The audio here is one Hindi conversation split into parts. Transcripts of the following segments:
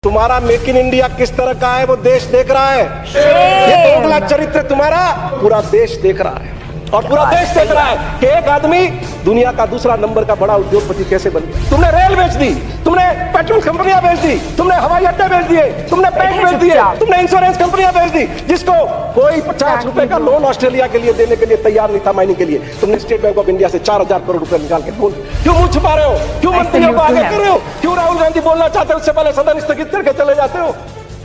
तुम्हारा मेक इन इंडिया किस तरह का है वो देश देख रहा है। ये दोगला चरित्र तुम्हारा पूरा देश देख रहा है और पूरा देश देख रहा है कि एक आदमी दुनिया का दूसरा नंबर का बड़ा उद्योगपति कैसे बन गया। तुमने रेल बेच दी, तुमने पेट्रोल कंपनियां बेच दी, तुमने हवाई अड्डे बेच दिए, तुमने बैंक बेच दिए, तुमने इंश्योरेंस कंपनियां बेच दी, जिसको कोई 50 रुपए का लोन ऑस्ट्रेलिया के लिए देने के लिए तैयार नहीं था माइनिंग के लिए। तुमने स्टेट बैंक ऑफ इंडिया से 4000 करोड़ रुपए निकाल के लोन। क्यों मुंह छुपा रहे हो? क्यों मंत्रियों को आगे कर रहे हो? क्यों राहुल गांधी बोलना चाहते हो उससे पहले सदन स्थगित करके चले जाते हो?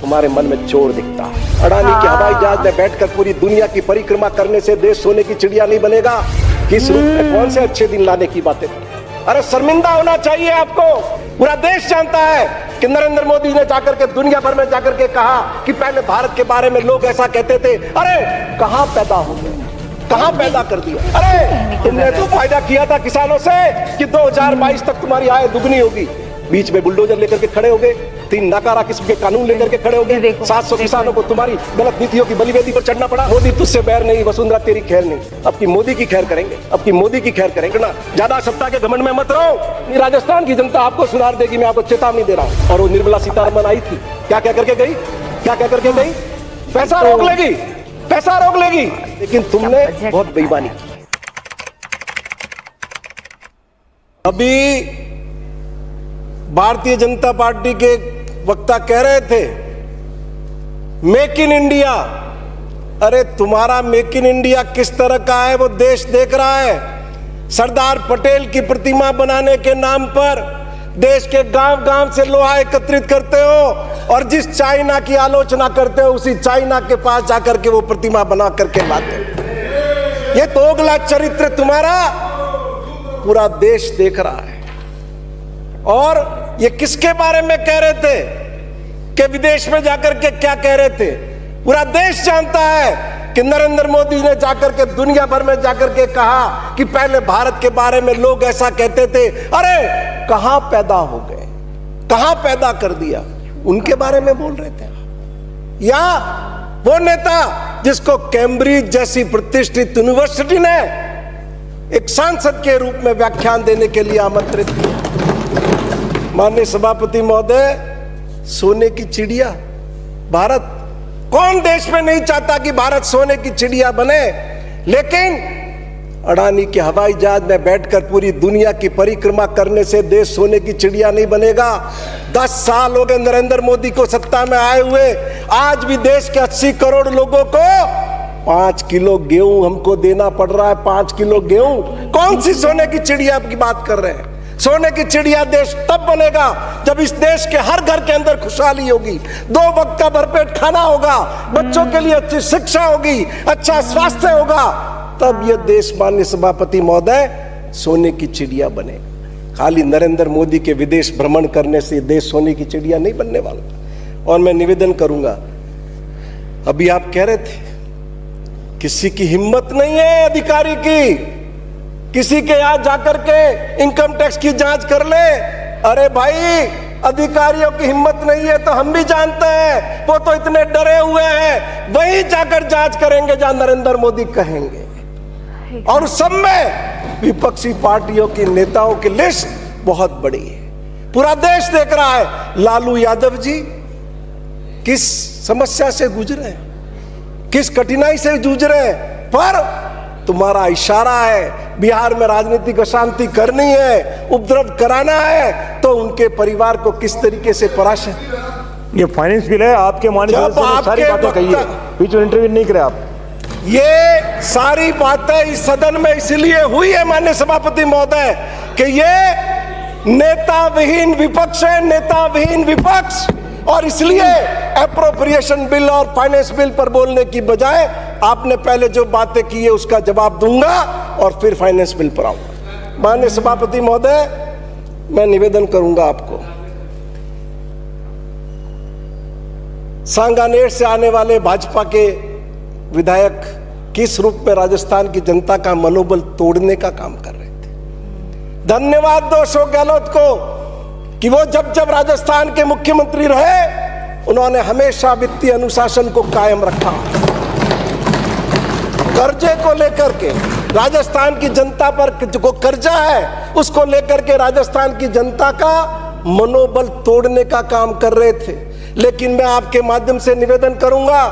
तुम्हारे मन में चोर दिखता है। अडानी के हवाई जहाज में बैठकर पूरी दुनिया की परिक्रमा करने से देश सोने की चिड़िया नहीं बनेगा। किस रूप में कौन से अच्छे दिन लाने की बातें? अरे शर्मिंदा होना चाहिए आपको। पूरा देश जानता है कि नरेंद्र मोदी ने जाकर के दुनिया भर में जाकर के कहा कि पहले भारत के बारे में लोग ऐसा कहते थे। अरे कहां पैदा हो गए, कहां पैदा कर दिया? अरे तुमने तो फायदा किया था किसानों से कि 2022 तक तुम्हारी आय दुगनी होगी। बीच में बुलडोजर लेकर के खड़े हो गए, 3 नाकारा किस्म के कानून लेकर के खड़े हो गए। 700 किसानों को तुम्हारी गलत नीतियों की बलिवेदी पर चढ़ना पड़ा। मोदी तुझसे बैर नहीं, वसुंधरा तेरी खैर नहीं। अब की मोदी की खैर करेंगे, अब की मोदी की खैर करेंगे ना। ज्यादा सत्ता के घमंड में मत रहो। राजस्थान की जनता आपको सुधार देगी, मैं आपको चेतावनी दे रहा हूँ। और वो निर्मला सीतारमण आई थी, क्या क्या करके गई, क्या क्या करके गई? पैसा रोक लेगी, पैसा रोक लेगी, लेकिन तुमने बहुत बेईमानी की। अभी भारतीय जनता पार्टी के वक्ता कह रहे थे मेक इन इंडिया। अरे तुम्हारा मेक इन इंडिया किस तरह का है वो देश देख रहा है। सरदार पटेल की प्रतिमा बनाने के नाम पर देश के गांव गांव से लोहा एकत्रित करते हो और जिस चाइना की आलोचना करते हो उसी चाइना के पास जाकर के वो प्रतिमा बना करके लाते हो। ये दोगला चरित्र तुम्हारा पूरा देश देख रहा है। और ये किसके बारे में कह रहे थे कि विदेश में जाकर के क्या कह रहे थे? पूरा देश जानता है कि नरेंद्र मोदी ने जाकर के दुनिया भर में जाकर के कहा कि पहले भारत के बारे में लोग ऐसा कहते थे। अरे कहां पैदा हो गए, कहां पैदा कर दिया? उनके बारे में बोल रहे थे। या वो नेता जिसको कैम्ब्रिज जैसी प्रतिष्ठित यूनिवर्सिटी ने एक सांसद के रूप में व्याख्यान देने के लिए आमंत्रित किया। माननीय सभापति महोदय, सोने की चिड़िया भारत, कौन देश में नहीं चाहता कि भारत सोने की चिड़िया बने? लेकिन अडानी के हवाई जहाज में बैठकर पूरी दुनिया की परिक्रमा करने से देश सोने की चिड़िया नहीं बनेगा। 10 साल हो गए नरेंद्र मोदी को सत्ता में आए हुए। आज भी देश के 80 करोड़ लोगों को 5 किलो गेहूं हमको देना पड़ रहा है। 5 किलो गेहूं, कौन सी सोने की चिड़िया की बात कर रहे हैं? सोने की चिड़िया देश तब बनेगा जब इस देश के हर घर के अंदर खुशहाली होगी, 2 वक्त का भरपेट खाना होगा, बच्चों के लिए अच्छी शिक्षा होगी, अच्छा स्वास्थ्य होगा, तब यह देश माननीय सभापति महोदय सोने की चिड़िया बने। खाली नरेंद्र मोदी के विदेश भ्रमण करने से देश सोने की चिड़िया नहीं बनने वाला। और मैं निवेदन करूंगा, अभी आप कह रहे थे किसी की हिम्मत नहीं है अधिकारी की किसी के यहां जाकर के इनकम टैक्स की जांच कर ले। अरे भाई, अधिकारियों की हिम्मत नहीं है तो हम भी जानते हैं। वो तो इतने डरे हुए हैं, वहीं जाकर जांच करेंगे जहां नरेंद्र मोदी कहेंगे। और सब में विपक्षी पार्टियों के नेताओं की लिस्ट बहुत बड़ी है। पूरा देश देख रहा है लालू यादव जी किस समस्या से गुजरे, किस कठिनाई से जूझ रहे हैं। पर तुम्हारा इशारा है बिहार में राजनीतिक अशांति करनी है, उपद्रव कराना है, तो उनके परिवार को किस तरीके से परास्त। ये फाइनेंस बिल है, आपके माननीय सारी बातें कही है, बीच में इंटरव्यू नहीं करे आप। ये सारी बातें इस सदन में इसलिए हुई है माननीय सभापति महोदय कि ये नेता विहीन विपक्ष है, नेता विहीन विपक्ष। और इसलिए एप्रोप्रिएशन बिल और फाइनेंस बिल पर बोलने की बजाय आपने पहले जो बातें की है उसका जवाब दूंगा और फिर फाइनेंस बिल पर आऊंगा। माननीय सभापति महोदय, मैं निवेदन करूंगा आपको, सांगानेर से आने वाले भाजपा के विधायक किस रूप में राजस्थान की जनता का मनोबल तोड़ने का काम कर रहे थे। धन्यवाद दो अशोक गहलोत को कि वो जब जब राजस्थान के मुख्यमंत्री रहे उन्होंने हमेशा वित्तीय अनुशासन को कायम रखा। कर्जे को लेकर के राजस्थान की जनता पर जो कर्जा है उसको लेकर के राजस्थान की जनता का मनोबल तोड़ने का काम कर रहे थे। लेकिन मैं आपके माध्यम से निवेदन करूंगा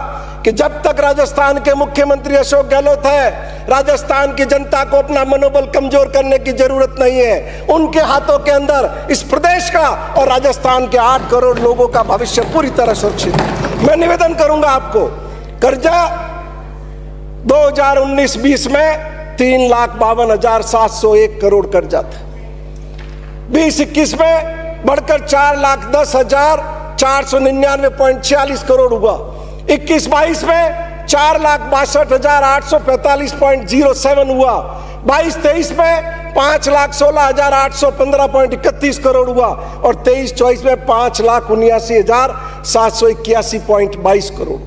कि जब तक राजस्थान के मुख्यमंत्री अशोक गहलोत है, राजस्थान की जनता को अपना मनोबल कमजोर करने की जरूरत नहीं है। उनके हाथों के अंदर इस प्रदेश का और राजस्थान के 8 करोड़ लोगों का भविष्य पूरी तरह सुरक्षित है। मैं निवेदन करूंगा आपको, कर्जा 2019-20 में 3,52,701 करोड़ कर्जा था। 2021 में बढ़कर 4,10,499.46 करोड़ हुआ। 21-22 में 4,62,845.07 हुआ। 22-23 में 5,16,815.31 करोड़ हुआ और 23-24 में 5,79,781.22 करोड़ हुआ।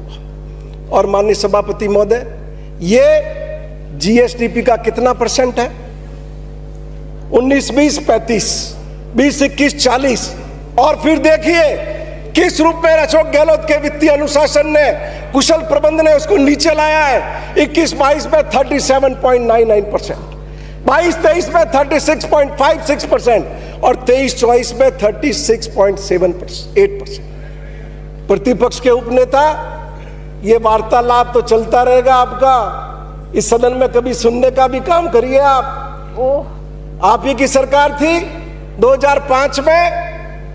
और माननीय सभापति महोदय, ये जीएसडीपी का कितना परसेंट है? 19-20 35, 20-21 40। और फिर देखिए किस रूप में अशोक गहलोत के वित्तीय अनुशासन ने, कुशल प्रबंधन ने उसको नीचे लाया है। 21-22 में 37.99%, 22-23 में 36.56% और 23-24 में 36.78%। प्रतिपक्ष के उपनेता, ये वार्तालाप तो चलता रहेगा आपका, इस सदन में कभी सुनने का भी काम करिए आप ही की सरकार थी 2005 में,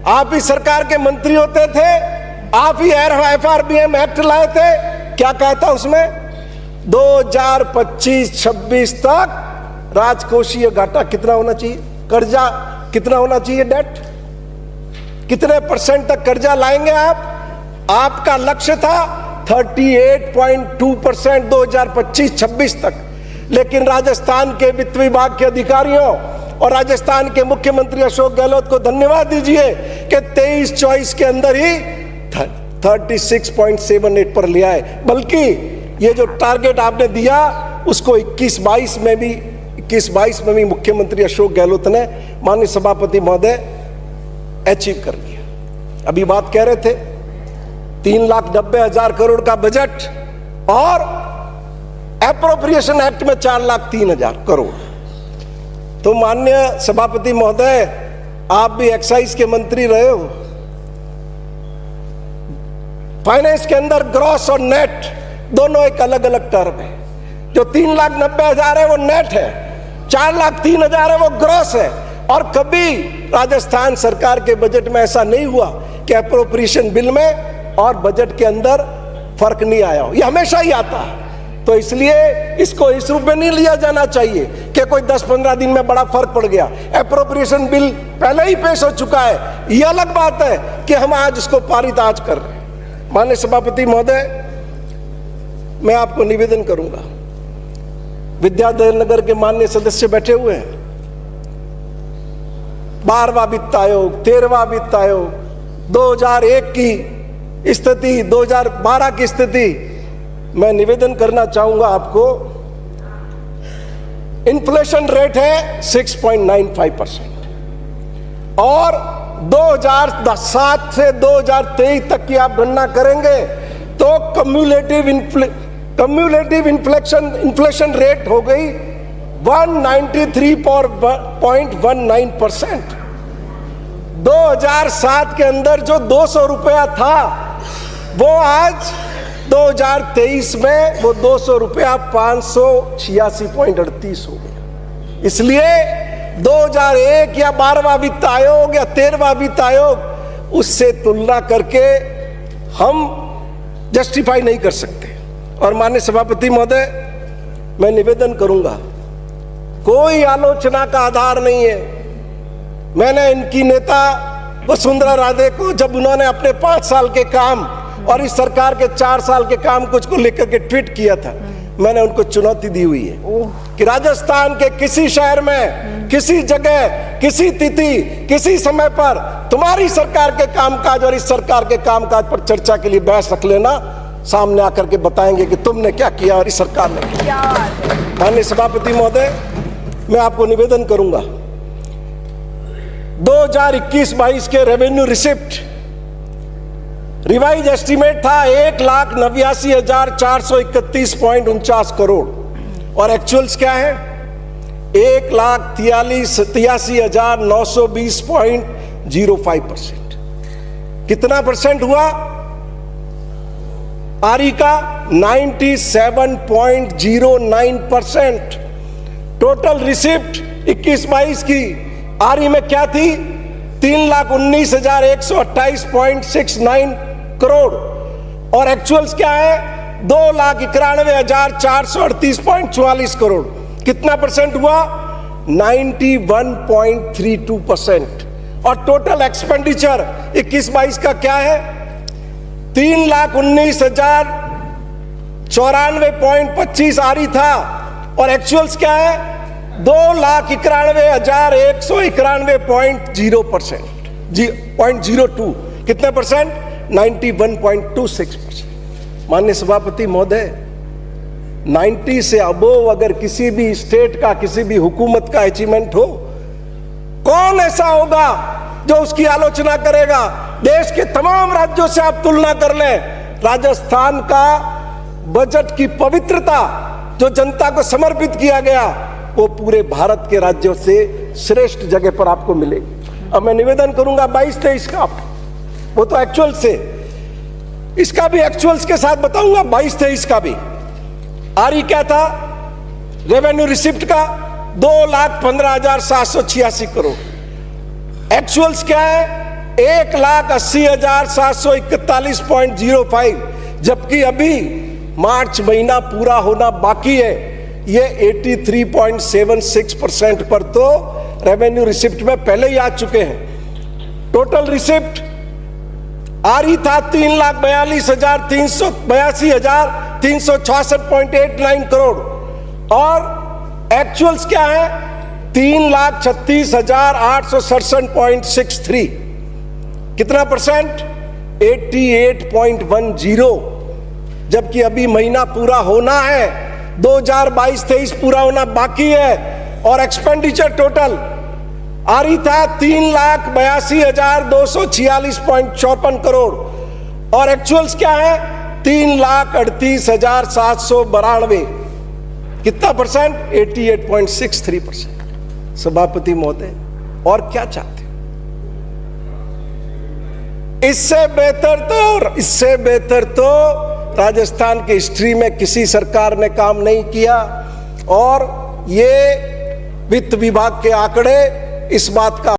आप ही सरकार के मंत्री होते थे, आप ही FRBM एक्ट लाए थे। क्या कहता उसमें? 2025-26 तक राजकोषीय घाटा कितना होना चाहिए, कर्जा कितना होना चाहिए, डेट कितने % तक कर्जा लाएंगे आप? आपका लक्ष्य था 38.2% 2025-26 तक। लेकिन राजस्थान के वित्त विभाग के अधिकारियों और राजस्थान के मुख्यमंत्री अशोक गहलोत को धन्यवाद दीजिए कि 23-24 के अंदर ही 36.78 पर लिया है। बल्कि ये जो टारगेट आपने दिया उसको 21-22 में भी मुख्यमंत्री अशोक गहलोत ने, माननीय सभापति महोदय, अचीव कर लिया। अभी बात कह रहे थे 3,90,000 करोड़ का बजट और एप्रोप्रिएशन एक्ट में 4,03,000 करोड़। तो माननीय सभापति महोदय, आप भी एक्साइज के मंत्री रहे हो। फाइनेंस के अंदर ग्रॉस और नेट दोनों एक अलग अलग टर्म है। जो 3,90,000 है वो नेट है, 4,03,000 है वो ग्रॉस है। और कभी राजस्थान सरकार के बजट में ऐसा नहीं हुआ कि एप्रोप्रिएशन बिल में और बजट के अंदर फर्क नहीं आया हो, ये हमेशा ही आता है। तो इसलिए इसको इस रूप में नहीं लिया जाना चाहिए कि कोई 10-15 दिन में बड़ा फर्क पड़ गया। एप्रोप्रिएशन बिल पहले ही पेश हो चुका है, ये अलग बात है कि हम आज इसको पारित आज कर रहे हैं। माननीय सभापति महोदय, मैं आपको निवेदन करूंगा, विद्याधर नगर के माननीय सदस्य बैठे हुए हैं, 12वां वित्त आयोग, 13वां वित्त आयोग, 2001 की स्थिति, 2012 की स्थिति, मैं निवेदन करना चाहूंगा आपको, इन्फ्लेशन रेट है 6.95% और 2007 से 2023 तक की आप गणना करेंगे तो कम्युलेटिव इन्फ्लेशन रेट हो गई 193.19%। 2007 के अंदर जो 200 रुपया था वो आज 2023 में वो 200 रुपया 586.38 हो गया। इसलिए 2001 या 12वां वित्त आयोग या 13वां वित्त आयोग, उससे तुलना करके हम जस्टिफाई नहीं कर सकते। और माननीय सभापति महोदय, मैं निवेदन करूंगा, कोई आलोचना का आधार नहीं है। मैंने इनकी नेता वसुंधरा राजे को, जब उन्होंने अपने 5 साल के काम और इस सरकार के 4 साल के काम कुछ को लेकर के ट्वीट किया था, मैंने उनको चुनौती दी हुई है कि राजस्थान के किसी शहर में, किसी जगह, किसी तिथि, किसी समय पर तुम्हारी सरकार के कामकाज और इस सरकार के कामकाज पर चर्चा के लिए बहस रख लेना, सामने आकर के बताएंगे कि तुमने क्या किया और इस सरकार ने क्या। माननीय सभापति महोदय, मैं आपको निवेदन करूंगा, 2021-22 के रेवेन्यू रिसिप्ट रिवाइज एस्टीमेट था 1,89,431.49 करोड़ और एक्चुअल्स क्या है 1,83,920.05%। कितना परसेंट हुआ आरई का? 97.09%। टोटल रिसिप्ट 21-22 की आरई में क्या थी? 3,19,128.69 करोड़। और एक्चुअल्स क्या है? 2,91,438.44 करोड़। कितना परसेंट हुआ? 91.32%। और टोटल एक्सपेंडिचर 21-22 का क्या है? 3,19,094.25 आरई था और एक्चुअल्स क्या है? 2,91,191.0%, 0.02। कितने परसेंट? 91.26%। माननीय सभापति महोदय, 90 से अबोव अगर किसी भी स्टेट का, किसी भी हुकूमत का अचीवमेंट हो, कौन ऐसा होगा जो उसकी आलोचना करेगा? देश के तमाम राज्यों से आप तुलना कर लें, राजस्थान का बजट की पवित्रता जो जनता को समर्पित किया गया, वो पूरे भारत के राज्यों से श्रेष्ठ जगह पर आपको मिलेगी। अब मैं निवेदन करूंगा 22-23 का, वो तो एक्चुअल से, इसका भी एक्चुअल्स के साथ बताऊंगा, 22-23 का भी। आरई क्या था? रेवेन्यू रिसिप्ट का 2,15,786 करोड़। एक्चुअल्स क्या है? 1,80,741.05, जबकि अभी मार्च महीना पूरा होना बाकी है। ये 83.76% पर तो रेवेन्यू रिसिप्ट में पहले ही आ चुके हैं। टोटल रिसिप्ट आरई था 3,82,366.89 करोड़ और एक्चुअल्स क्या है? 3,36,867.63। कितना परसेंट? 88.10। जबकि अभी महीना पूरा होना है, 2022-23 पूरा होना बाकी है। और एक्सपेंडिचर टोटल आरई था 3,82,246.54 करोड़ और एक्चुअल्स क्या है? 3,38,792। कितना परसेंट? 88.63%। सभापति महोदय, और क्या चाहते? इससे बेहतर तो राजस्थान की हिस्ट्री में किसी सरकार ने काम नहीं किया। और ये वित्त विभाग के आंकड़े इस बात का